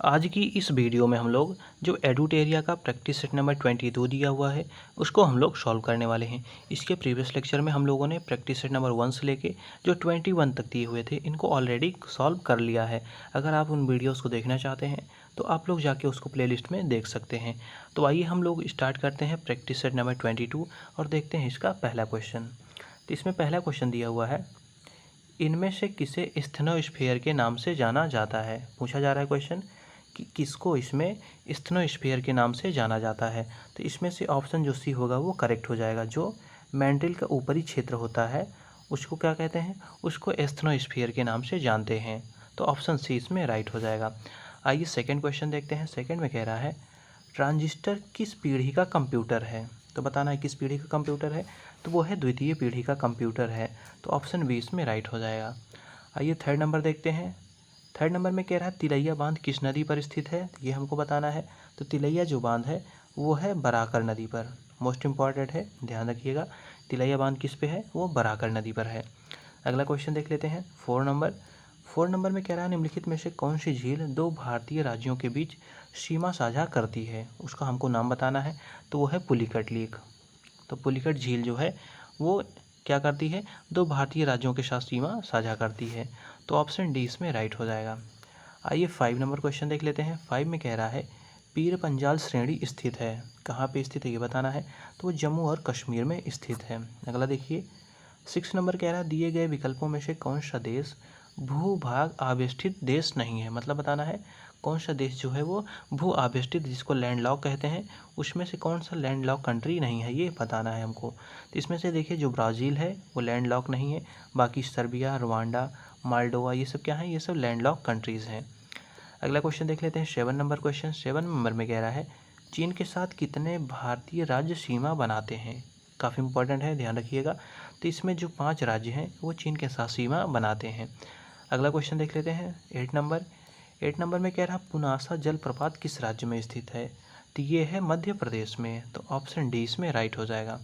आज की इस वीडियो में हम लोग जो एडुटेरिया का प्रैक्टिस सेट नंबर 22 दिया हुआ है उसको हम लोग सॉल्व करने वाले हैं। इसके प्रीवियस लेक्चर में हम लोगों ने प्रैक्टिस सेट नंबर 1 से लेके जो 21 तक दिए हुए थे इनको ऑलरेडी सॉल्व कर लिया है। अगर आप उन वीडियोस को देखना चाहते हैं तो आप लोग जाके उसको प्लेलिस्ट में देख सकते हैं। तो आइए हम लोग स्टार्ट करते हैं प्रैक्टिस सेट नंबर 22 और देखते हैं इसका पहला क्वेश्चन। तो इसमें पहला क्वेश्चन दिया हुआ है, इनमें से किसे स्टेनोस्फीयर के नाम से जाना जाता है। पूछा जा रहा है क्वेश्चन कि किसको इसमें स्टेनोस्फीयर के नाम से जाना जाता है। तो इसमें से ऑप्शन जो सी होगा वो करेक्ट हो जाएगा। जो मैंटल का ऊपरी क्षेत्र होता है उसको क्या कहते हैं, उसको स्टेनोस्फीयर के नाम से जानते हैं। तो ऑप्शन सी इसमें राइट हो जाएगा। आइए सेकंड क्वेश्चन देखते हैं। सेकंड में कह रहा है, ट्रांजिस्टर किस पीढ़ी का कंप्यूटर है। तो बताना है किस पीढ़ी का कंप्यूटर है। तो वो है द्वितीय पीढ़ी का कंप्यूटर है। तो ऑप्शन बी इसमें राइट हो जाएगा। आइए थर्ड नंबर देखते हैं। थर्ड नंबर में कह रहा है, तिलैया बांध किस नदी पर स्थित है। ये हमको बताना है। तो तिलैया जो बांध है वो है बराकर नदी पर। मोस्ट इंपॉर्टेंट है, ध्यान रखिएगा। तिलैया बांध किस पे है, वो बराकर नदी पर है। अगला क्वेश्चन देख लेते हैं। फोर नंबर में कह रहा है, निम्नलिखित में से कौन सी झील दो भारतीय राज्यों के बीच सीमा साझा करती है। उसका हमको नाम बताना है। तो वो है पुलिकट लेक। तो पुलिकट झील जो है वो क्या करती है, दो भारतीय राज्यों के साथ सीमा साझा करती है। तो ऑप्शन डी इसमें राइट हो जाएगा। आइए 5 नंबर क्वेश्चन देख लेते हैं। 5 में कह रहा है, पीर पंजाल श्रेणी स्थित है। कहाँ पे स्थित है ये बताना है। तो वो जम्मू और कश्मीर में स्थित है। अगला देखिए 6 नंबर कह रहा है, दिए गए विकल्पों में से कौन सा देश भूभाग आवेष्टित देश नहीं है। मतलब बताना है कौन सा देश जो है वो भू आवेष्टित, जिसको लैंडलॉक कहते हैं, उसमें से कौन सा लैंडलॉक कंट्री नहीं है, ये बताना है हमको। तो इसमें से देखिए जो ब्राज़ील है वो लैंडलॉक नहीं है। बाकी सर्बिया, रवांडा, माल्डोवा ये सब क्या है, ये सब लैंडलॉक कंट्रीज़ हैं। अगला क्वेश्चन देख लेते हैं। 7 नंबर क्वेश्चन। 7 नंबर में कह रहा है, चीन के साथ कितने भारतीय राज्य सीमा बनाते हैं। काफ़ी इंपॉर्टेंट है, ध्यान रखिएगा। तो इसमें जो 5 राज्य हैं वो चीन के साथ सीमा बनाते हैं। अगला क्वेश्चन देख लेते हैं। 8 नंबर में कह रहा है, पुनासा जलप्रपात किस राज्य में स्थित है। तो ये है मध्य प्रदेश में। तो ऑप्शन डी इसमें राइट हो जाएगा।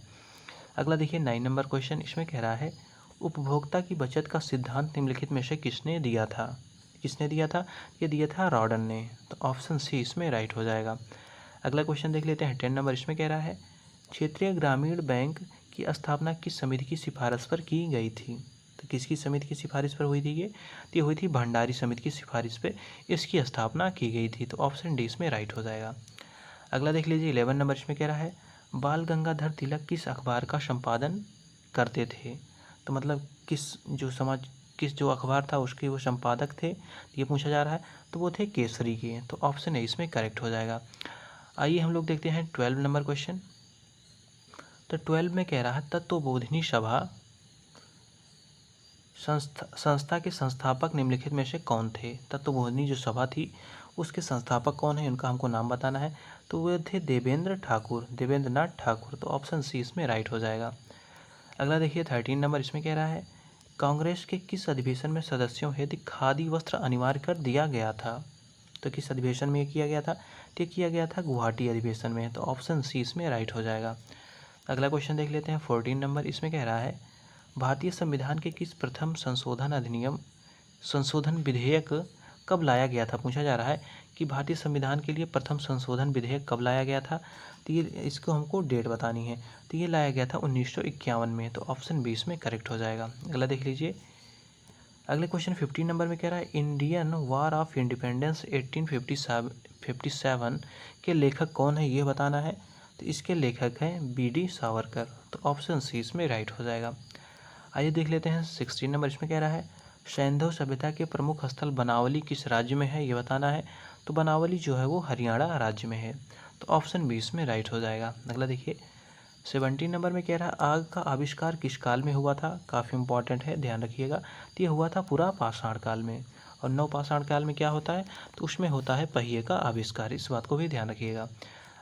अगला देखिए 9 नंबर क्वेश्चन। इसमें कह रहा है, उपभोक्ता की बचत का सिद्धांत निम्नलिखित में से किसने दिया था। किसने दिया था, ये दिया था रॉडन ने। तो ऑप्शन सी इसमें राइट हो जाएगा। अगला क्वेश्चन देख लेते हैं। 10 नंबर। इसमें कह रहा है, क्षेत्रीय ग्रामीण बैंक की स्थापना किस समिति की सिफारिश पर की गई थी। तो किसकी समिति की सिफारिश पर हुई थी ये, तो ये हुई थी भंडारी समिति की सिफारिश पे इसकी स्थापना की गई थी। तो ऑप्शन डी इसमें राइट हो जाएगा। अगला देख लीजिए 11 नंबर। इसमें कह रहा है, बाल गंगाधर तिलक किस अखबार का संपादन करते थे। तो मतलब किस जो अखबार था उसके वो संपादक थे, ये पूछा जा रहा है। तो वो थे केसरी के। तो ऑप्शन ए इसमें करेक्ट हो जाएगा। आइए हम लोग देखते हैं 12 नंबर क्वेश्चन। तो 12 में कह रहा है, तत्वबोधिनी सभा संस्था के संस्थापक निम्नलिखित में से कौन थे। तत्वबोधिनी जो सभा थी उसके संस्थापक कौन है, उनका हमको नाम बताना है। तो वे थे देवेंद्र नाथ ठाकुर। तो ऑप्शन सी इसमें राइट हो जाएगा। अगला देखिए 13 नंबर। इसमें कह रहा है, कांग्रेस के किस अधिवेशन में सदस्यों हेतु खादी वस्त्र अनिवार्य कर दिया गया था। तो किस अधिवेशन में ये किया गया था, तो ये किया गया था गुवाहाटी अधिवेशन में। तो ऑप्शन सी इसमें राइट हो जाएगा। अगला क्वेश्चन देख लेते हैं 14 नंबर। इसमें कह रहा है, भारतीय संविधान के किस प्रथम संशोधन विधेयक कब लाया गया था। पूछा जा रहा है कि भारतीय संविधान के लिए प्रथम संशोधन विधेयक कब लाया गया था। तो ये इसको हमको डेट बतानी है। तो ये लाया गया था 1951 में। तो ऑप्शन 20 में करेक्ट हो जाएगा। अगला देख लीजिए। अगले क्वेश्चन 15 नंबर में कह रहा है, इंडियन वार ऑफ इंडिपेंडेंस 1857 के लेखक कौन है, ये बताना है। तो इसके लेखक हैं बी.डी. सावरकर। तो ऑप्शन सी इसमें राइट हो जाएगा। आइए देख लेते हैं 16 नंबर। इसमें कह रहा है, सैंधव सभ्यता के प्रमुख स्थल बनावली किस राज्य में है, ये बताना है। तो बनावली जो है वो हरियाणा राज्य में है। तो ऑप्शन बी इसमें राइट हो जाएगा। अगला देखिए 17 नंबर में कह रहा है, आग का आविष्कार किस काल में हुआ था। काफ़ी इंपॉर्टेंट है, ध्यान रखिएगा। तो ये हुआ था पूरा पाषाण काल में। और नव पाषाण काल में क्या होता है, तो उसमें होता है पहिए का आविष्कार। इस बात को भी ध्यान रखिएगा।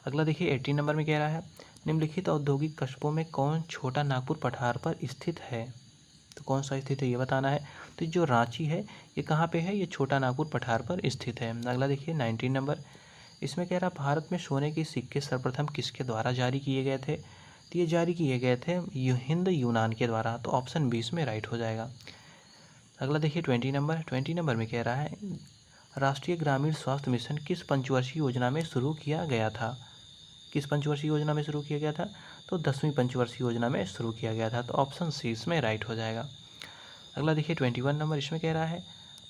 अगला देखिए 18 नंबर में कह रहा है, निम्नलिखित औद्योगिक कस्बों में कौन छोटा नागपुर पठार पर स्थित है। तो कौन सा स्थित है ये बताना है। तो जो रांची है ये कहाँ पे है, ये छोटा नागपुर पठार पर स्थित है। अगला देखिए 19 नंबर। इसमें कह रहा, भारत में सोने के सिक्के सर्वप्रथम किसके द्वारा जारी किए गए थे। तो ये जारी किए गए थे हिंद यूनान के द्वारा। तो ऑप्शन 20 में राइट हो जाएगा। अगला देखिए 20 नंबर। 20 नंबर में कह रहा है, राष्ट्रीय ग्रामीण स्वास्थ्य मिशन किस पंचवर्षीय योजना में शुरू किया गया था? किस पंचवर्षीय योजना में शुरू किया गया था? तो 10वीं पंचवर्षीय योजना में शुरू किया गया था। तो ऑप्शन सी इसमें राइट हो जाएगा। अगला देखिए 21 नंबर, इसमें कह रहा है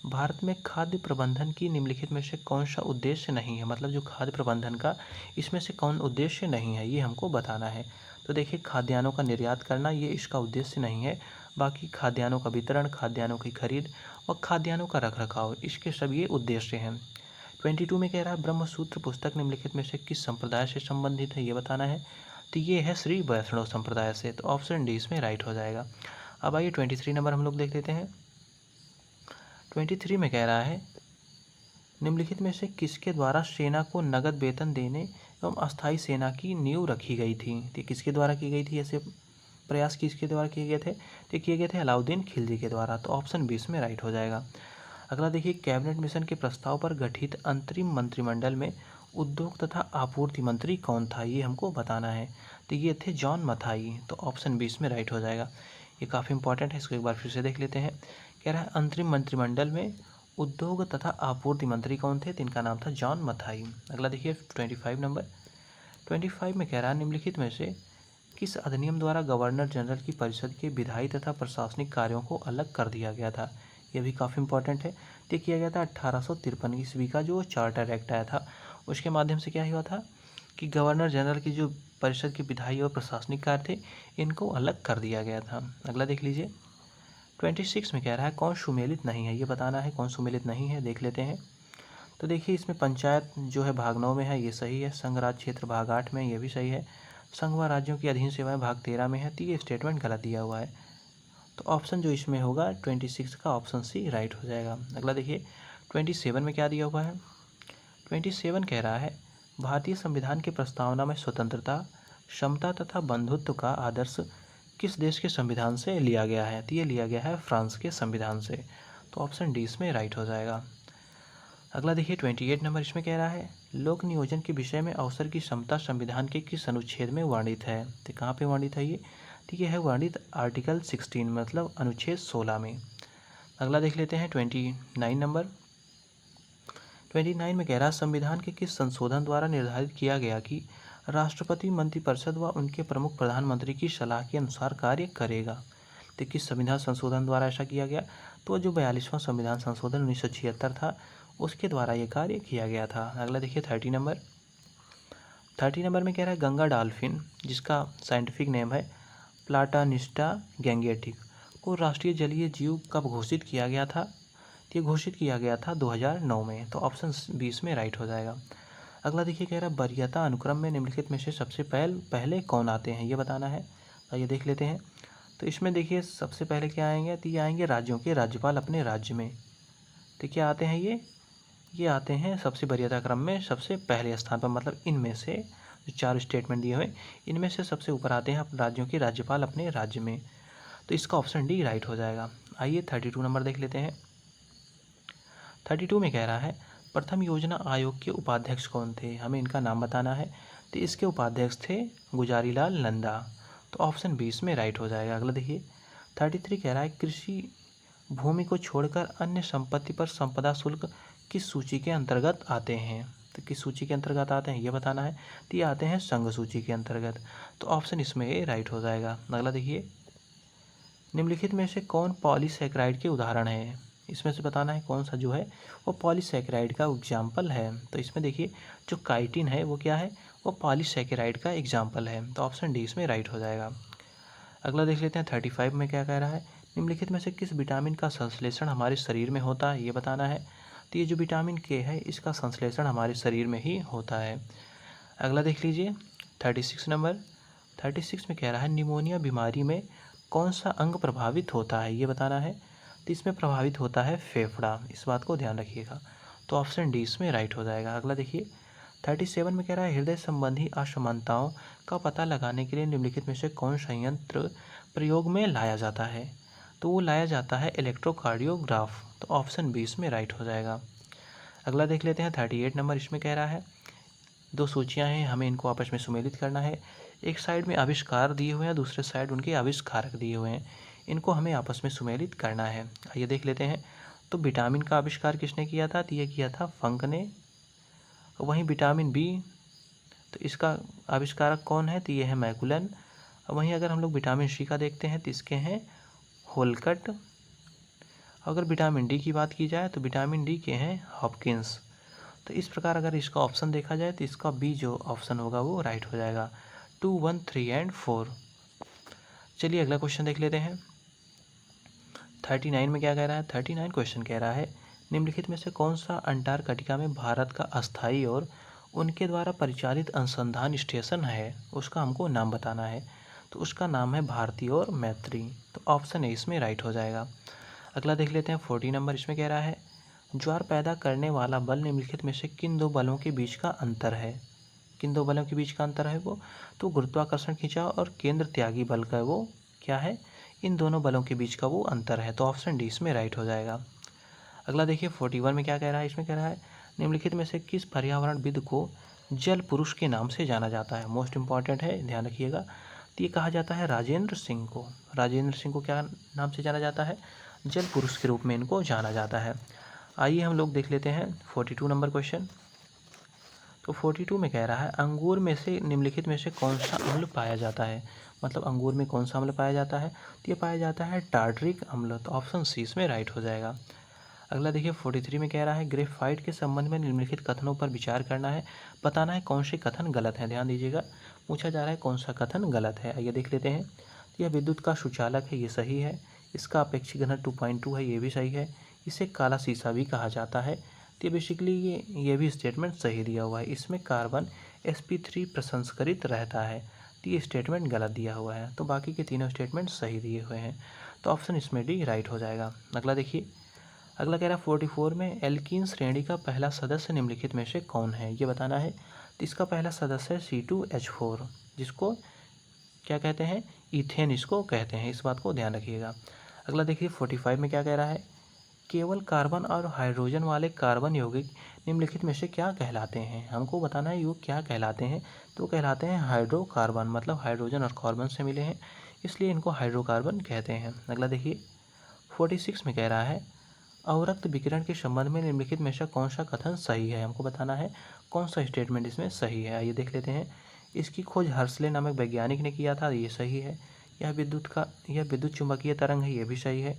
भारत में खाद्य प्रबंधन की निम्नलिखित में से कौन सा उद्देश्य नहीं है? मतलब जो खाद्य प्रबंधन का इसमें से कौन उद्देश्य नहीं है, ये हमको बताना है। तो देखिए खाद्यान्नों का निर्यात करना ये इसका उद्देश्य नहीं है। बाकी खाद्यान्नों का वितरण, खाद्यान्नों की खरीद और खाद्यान्नों का रखरखाव, इसके सब ये उद्देश्य हैं। 22 में कह रहा है ब्रह्मसूत्र पुस्तक निम्नलिखित में से किस संप्रदाय से संबंधित है, ये बताना है। तो ये है श्री वैष्णव संप्रदाय से। तो ऑप्शन डी इसमें राइट हो जाएगा। अब आइए 23 नंबर हम लोग देख लेते हैं। 23 में कह रहा है निम्नलिखित में से किसके द्वारा सेना को नगद वेतन देने एवं अस्थायी सेना की नींव रखी गई थी? तो किसके द्वारा की गई थी? ऐसे प्रयास किसके द्वारा किए गए थे? तो किए गए थे अलाउद्दीन खिलजी के द्वारा। तो ऑप्शन 20 में राइट हो जाएगा। अगला देखिए कैबिनेट मिशन के प्रस्ताव पर गठित अंतरिम मंत्रिमंडल में उद्योग तथा आपूर्ति मंत्री कौन था, ये हमको बताना है। तो ये थे जॉन मथाई। तो ऑप्शन 20 में राइट हो जाएगा। ये काफ़ी इंपॉर्टेंट है, इसको एक बार फिर से देख लेते हैं। कह रहा है अंतरिम मंत्रिमंडल में उद्योग तथा आपूर्ति मंत्री कौन थे? तो इनका नाम था जॉन मथाई। अगला देखिए 25 नंबर। 25 में कह रहा है निम्नलिखित में से किस अधिनियम द्वारा गवर्नर जनरल की परिषद के विधायी तथा प्रशासनिक कार्यों को अलग कर दिया गया था? यह भी काफ़ी इंपॉर्टेंट है। तो किया गया था 1853 ईस्वी का जो चार्टर एक्ट आया था, उसके माध्यम से क्या हुआ था कि गवर्नर जनरल की जो परिषद के विधायी और प्रशासनिक कार्य थे, इनको अलग कर दिया गया था। अगला देख लीजिए 26 में कह रहा है कौन सुमेलित नहीं है, ये बताना है कौन सुमेलित नहीं है। देख लेते हैं। तो देखिए इसमें पंचायत जो है भाग 9 में है, ये सही है। संघ राज्य क्षेत्र भाग 8 में, ये भी सही है। संघ व राज्यों की अधीन सेवाएं भाग 13 में है। तो ये स्टेटमेंट गलत दिया हुआ है। तो ऑप्शन जो इसमें होगा 26 का ऑप्शन सी राइट हो जाएगा। अगला देखिए 27 में क्या दिया हुआ है। 27 कह रहा है भारतीय संविधान की प्रस्तावना में स्वतंत्रता, समता तथा बंधुत्व का आदर्श किस देश के संविधान से लिया गया है? तो ये लिया गया है फ्रांस के संविधान से। तो ऑप्शन डी इसमें राइट हो जाएगा। अगला देखिए 28 नंबर, इसमें कह रहा है लोक नियोजन के विषय में अवसर की समता संविधान के किस अनुच्छेद में वर्णित है? तो कहाँ पे वर्णित है ये? तो ये है वर्णित आर्टिकल 16 मतलब अनुच्छेद 16 में। अगला देख लेते हैं 29 नंबर। 29 में कह रहा है संविधान के किस संशोधन द्वारा निर्धारित किया गया कि राष्ट्रपति मंत्रिपरिषद व उनके प्रमुख प्रधानमंत्री की सलाह के अनुसार कार्य करेगा? तो किस संविधान संशोधन द्वारा ऐसा किया गया? तो जो 42वां संविधान संशोधन 1976 था, उसके द्वारा ये कार्य किया गया था। अगला देखिए 30 नंबर। 30 नंबर में कह रहा है गंगा डॉल्फिन, जिसका साइंटिफिक नेम है प्लाटानिस्टा गैंगेटिक, को राष्ट्रीय जलीय जीव कब घोषित किया गया था? ये घोषित किया गया था 2009 में। तो ऑप्शन 20 में राइट हो जाएगा। अगला देखिए कह रहा है वरीयता अनुक्रम में निम्नलिखित में से सबसे पहले कौन आते हैं, ये बताना है। तो ये देख लेते हैं। तो इसमें देखिए सबसे पहले क्या आएंगे? तो ये आएंगे राज्यों के राज्यपाल अपने राज्य में। तो क्या आते हैं ये आते हैं सबसे वरीयता क्रम में सबसे पहले स्थान पर। मतलब इनमें से जो 4 स्टेटमेंट दिए हुए, इनमें से सबसे ऊपर आते हैं राज्यों के राज्यपाल अपने राज्य में। तो इसका ऑप्शन डी राइट हो जाएगा। आइए 32 नंबर देख लेते हैं। 32 में कह रहा है प्रथम योजना आयोग के उपाध्यक्ष कौन थे? हमें इनका नाम बताना है। तो इसके उपाध्यक्ष थे गुजारीलाल नंदा। तो ऑप्शन 20 में राइट हो जाएगा। अगला देखिए 33 कह रहा है कृषि भूमि को छोड़कर अन्य संपत्ति पर संपदा शुल्क किस सूची के अंतर्गत आते हैं? तो किस सूची के अंतर्गत आते हैं, ये बताना है। तो ये आते हैं संघ सूची के अंतर्गत। तो ऑप्शन इसमें ए राइट हो जाएगा। अगला देखिए निम्नलिखित में से कौन पॉलीसैकेराइड के उदाहरण है? इसमें से बताना है कौन सा जो है वो पॉलीसैकेराइड का एग्जाम्पल है। तो इसमें देखिए जो काइटिन है वो क्या है? वो पॉलीसैकेराइड का एग्जाम्पल है। तो ऑप्शन डी इसमें राइट हो जाएगा। अगला देख लेते हैं 35 में क्या कह रहा है। निम्नलिखित में से किस विटामिन का संश्लेषण हमारे शरीर में होता है, ये बताना है। तो ये जो विटामिन के है इसका संश्लेषण हमारे शरीर में ही होता है। अगला देख लीजिए 36 नंबर। 36 में कह रहा है निमोनिया बीमारी में कौन सा अंग प्रभावित होता है, ये बताना है। तो इसमें प्रभावित होता है फेफड़ा, इस बात को ध्यान रखिएगा। तो ऑप्शन डी इसमें राइट हो जाएगा। अगला देखिए 37 में कह रहा है हृदय संबंधी असमानताओं का पता लगाने के लिए निम्नलिखित में से कौन सा यंत्र प्रयोग में लाया जाता है? तो वो लाया जाता है इलेक्ट्रोकार्डियोग्राफ। तो ऑप्शन 20 में राइट हो जाएगा। अगला देख लेते हैं 38 नंबर। इसमें कह रहा है 2 सूचियाँ हैं, हमें इनको आपस में सुमेलित करना है। एक साइड में आविष्कार दिए हुए हैं, दूसरे साइड उनके आविष्कारक दिए हुए हैं। इनको हमें आपस में सुमेलित करना है। आइए देख लेते हैं। तो विटामिन का आविष्कार किसने किया था? तो ये किया था फंक ने। वहीं विटामिन बी, तो इसका आविष्कारक कौन है? तो ये है मैकुलन। वहीं अगर हम लोग विटामिन सी का देखते हैं तो इसके हैं होलकट। अगर विटामिन डी की बात की जाए तो विटामिन डी के हैं हॉपकिंस। तो इस प्रकार अगर इसका ऑप्शन देखा जाए तो इसका बी जो ऑप्शन होगा वो राइट हो जाएगा। 2, 1, 3 एंड 4। चलिए अगला क्वेश्चन देख लेते हैं। 39 में क्या कह रहा है? 39 क्वेश्चन कह रहा है निम्नलिखित में से कौन सा अंटार्कटिका में भारत का अस्थायी और उनके द्वारा परिचालित अनुसंधान स्टेशन है, उसका हमको नाम बताना है। तो उसका नाम है भारती और मैत्री। तो ऑप्शन ए इसमें राइट हो जाएगा। अगला देख लेते हैं 40 नंबर। इसमें कह रहा है ज्वार पैदा करने वाला बल निम्नलिखित में से किन दो बलों के बीच का अंतर है? किन दो बलों के बीच का अंतर है वो? तो गुरुत्वाकर्षण खिंचाव और केंद्र त्यागी बल का वो क्या है? इन दोनों बलों के बीच का वो अंतर है। तो ऑप्शन डी इसमें राइट हो जाएगा। अगला देखिए 41 में क्या कह रहा है? इसमें कह रहा है निम्नलिखित में से किस पर्यावरणविद को जल पुरुष के नाम से जाना जाता है? मोस्ट इंपॉर्टेंट है, ध्यान रखिएगा। तो ये कहा जाता है राजेंद्र सिंह को। राजेंद्र सिंह को क्या नाम से जाना जाता है? जल पुरुष के रूप में इनको जाना जाता है। आइए हम लोग देख लेते हैं 42 नंबर क्वेश्चन। तो 42 में कह रहा है अंगूर में से निम्नलिखित में से कौन सा अम्ल पाया जाता है? मतलब अंगूर में कौन सा अम्ल पाया जाता है? तो ये पाया जाता है टार्टरिक अम्ल। तो ऑप्शन सी इसमें राइट हो जाएगा। अगला देखिए 43 में कह रहा है ग्रेफाइट के संबंध में निम्नलिखित कथनों पर विचार करना है, बताना है कौन से कथन गलत है। ध्यान दीजिएगा, पूछा जा रहा है कौन सा कथन गलत है। आइए देख लेते हैं। तो यह विद्युत का सुचालक है, ये सही है। इसका अपेक्षित घनत्व 2.2 है, ये भी सही है। इसे काला शीशा भी कहा जाता है। तो बेसिकली ये भी स्टेटमेंट सही दिया हुआ है। इसमें कार्बन sp3 प्रसंस्करित रहता है। तो ये स्टेटमेंट गलत दिया हुआ है। तो बाकी के तीनों स्टेटमेंट सही दिए हुए हैं। तो ऑप्शन इसमें डी राइट हो जाएगा। अगला देखिए, अगला कह रहा है 44 में एल्कीन श्रेणी का पहला सदस्य निम्नलिखित में से कौन है, ये बताना है। तो इसका पहला सदस्य है C2H4, जिसको क्या कहते हैं? इथेन इसको कहते हैं। इस बात को ध्यान रखिएगा। अगला देखिए 45 में क्या कह रहा है केवल कार्बन और हाइड्रोजन वाले कार्बन यौगिक निम्नलिखित में से क्या कहलाते हैं? हमको बताना है ये क्या कहलाते हैं। तो कहलाते हैं हाइड्रोकार्बन, मतलब हाइड्रोजन और कार्बन से मिले हैं, इसलिए इनको हाइड्रोकार्बन कहते हैं। अगला देखिए 46 में कह रहा है अवरक्त विकिरण के संबंध में निम्नलिखित में से कौन सा कथन सही है? हमको बताना है कौन सा स्टेटमेंट इसमें सही है। आइए देख लेते हैं। इसकी खोज हर्सले नामक वैज्ञानिक ने किया था, ये सही है। यह विद्युत चुंबकीय तरंग है, ये भी सही है।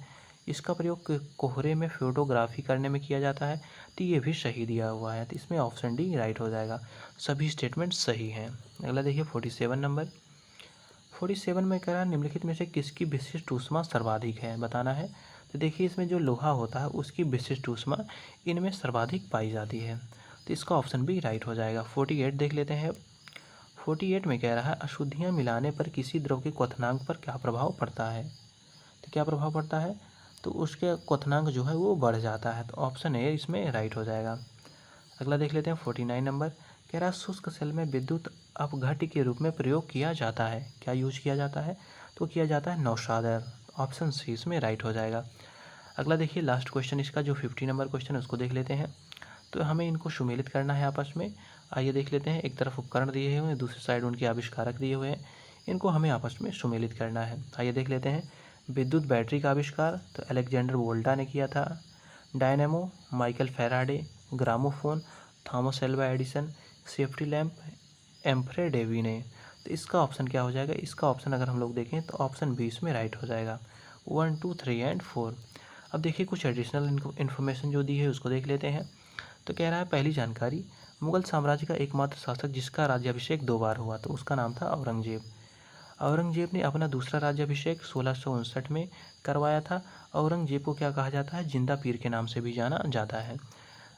इसका प्रयोग कोहरे में फोटोग्राफी करने में किया जाता है, तो ये भी सही दिया हुआ है। तो इसमें ऑप्शन डी राइट हो जाएगा। सभी स्टेटमेंट सही हैं। अगला देखिए 47 नंबर। 47 में कह रहा है निम्नलिखित में से किसकी विशिष्ट ऊष्मा सर्वाधिक है, बताना है। तो देखिए इसमें जो लोहा होता है उसकी विशिष्ट ऊष्मा इनमें सर्वाधिक पाई जाती है। तो इसका ऑप्शन भी राइट हो जाएगा। 48 देख लेते हैं। 48 में कह रहा है अशुद्धियाँ मिलाने पर किसी द्रव के क्वथनांक पर क्या प्रभाव पड़ता है? तो क्या प्रभाव पड़ता है? तो उसके क्वथनांक जो है वो बढ़ जाता है। तो ऑप्शन ए इसमें राइट हो जाएगा। अगला देख लेते हैं 49 नंबर। कह रहा है शुष्क सेल में विद्युत अपघट्य के रूप में प्रयोग किया जाता है, क्या यूज किया जाता है? तो किया जाता है नौशादर। ऑप्शन सी इसमें राइट हो जाएगा। अगला देखिए लास्ट क्वेश्चन इसका जो 50 नंबर क्वेश्चन है उसको देख लेते हैं। तो हमें इनको सुमेलित करना है आपस में। आइए देख लेते हैं। एक तरफ उपकरण दिए हुए हैं, दूसरी साइड उनके आविष्कारक दिए हुए हैं, इनको हमें आपस में सुमेलित करना है। आइए देख लेते हैं। विद्युत बैटरी का आविष्कार तो अलेक्जेंडर वोल्टा ने किया था। Dynamo Michael Faraday. Gramophone Thomas Alva Edison. Safety lamp Humphry Davy ने। तो इसका ऑप्शन क्या हो जाएगा? इसका ऑप्शन अगर हम लोग देखें तो ऑप्शन बी इसमें राइट हो जाएगा। 1, 2, 3 एंड 4। अब देखिए कुछ एडिशनल इन्फॉर्मेशन जो दी है उसको देख लेते हैं। तो कह रहा है पहली जानकारी, मुगल साम्राज्य का एकमात्र शासक जिसका राज्याभिषेक 2 बार हुआ तो उसका नाम था औरंगजेब। औरंगजेब ने अपना दूसरा राज्याभिषेक 1659 में करवाया था। औरंगजेब को क्या कहा जाता है? जिंदा पीर के नाम से भी जाना जाता है।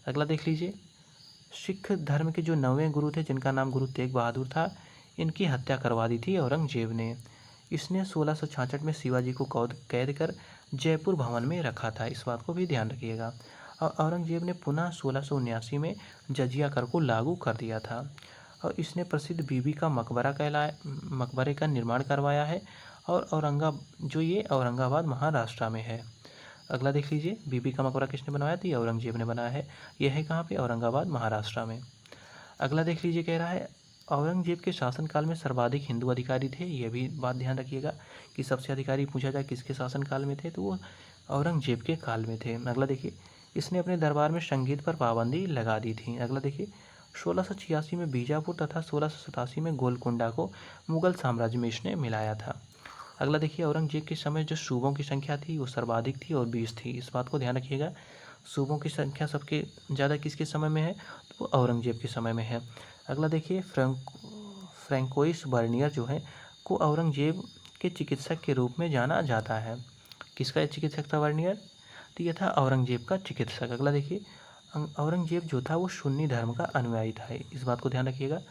अगला देख लीजिए। सिख धर्म के जो 9वें गुरु थे जिनका नाम गुरु तेग बहादुर था, इनकी हत्या करवा दी थी औरंगजेब ने। इसने 1666 में शिवाजी को कैद कर जयपुर भवन में रखा था, इस बात को भी ध्यान रखिएगा। और औरंगजेब ने पुनः 1679 में जजिया कर को लागू कर दिया था। और इसने प्रसिद्ध बीबी का मकबरे का निर्माण करवाया है। और औरंगाबाद महाराष्ट्र में है। अगला देख लीजिए। बीबी का मकबरा किसने बनवाया था? ये औरंगजेब ने बनाया है। यह है कहाँ पे? औरंगाबाद महाराष्ट्र में। अगला देख लीजिए। कह रहा है औरंगजेब के शासनकाल में सर्वाधिक हिंदू अधिकारी थे, यह भी बात ध्यान रखिएगा कि सबसे अधिकारी पूछा जाए किसके शासनकाल में थे तो वो औरंगजेब के काल में थे। अगला देखिए, इसने अपने दरबार में संगीत पर पाबंदी लगा दी थी। अगला देखिए, 1686 में बीजापुर तथा 1687 में गोलकुंडा को मुगल साम्राज्य में इसने मिलाया था। अगला देखिए, औरंगजेब के समय जो सूबों की संख्या थी वो सर्वाधिक थी और 20 थी। इस बात को ध्यान रखिएगा, सूबों की संख्या सबके ज़्यादा किसके समय में है, तो वो औरंगजेब के समय में है। अगला देखिए, फ्रैंकोइस बर्नियर जो है को औरंगजेब के चिकित्सक के रूप में जाना जाता है। किसका चिकित्सक था बर्नियर, तो यह था औरंगजेब का चिकित्सक। अगला देखिए, औरंगजेब जो था वो सुन्नी धर्म का अनुयायी था। इस बात को ध्यान रखिएगा,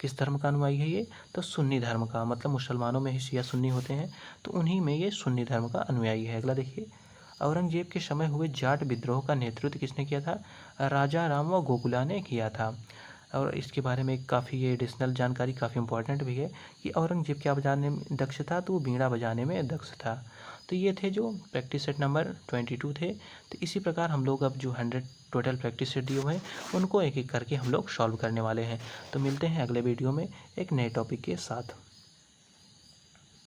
किस धर्म का अनुयायी है ये, तो सुन्नी धर्म का, मतलब मुसलमानों में ही शिया सुन्नी होते हैं, तो उन्हीं में ये सुन्नी धर्म का अनुयायी है। अगला देखिए, औरंगजेब के समय हुए जाट विद्रोह का नेतृत्व किसने किया था, राजा राम व गोकुला ने किया था। और इसके बारे में काफ़ी ये एडिशनल जानकारी काफ़ी इंपॉर्टेंट भी है कि औरंगजेब क्या बजाने में दक्ष था, तो वो बीड़ा बजाने में दक्ष था। तो ये थे जो प्रैक्टिस सेट नंबर 22 थे। तो इसी प्रकार हम लोग अब जो 100 टोटल प्रैक्टिस सेट दिए हुए हैं उनको एक एक करके हम लोग सॉल्व करने वाले हैं। तो मिलते हैं अगले वीडियो में एक नए टॉपिक के साथ।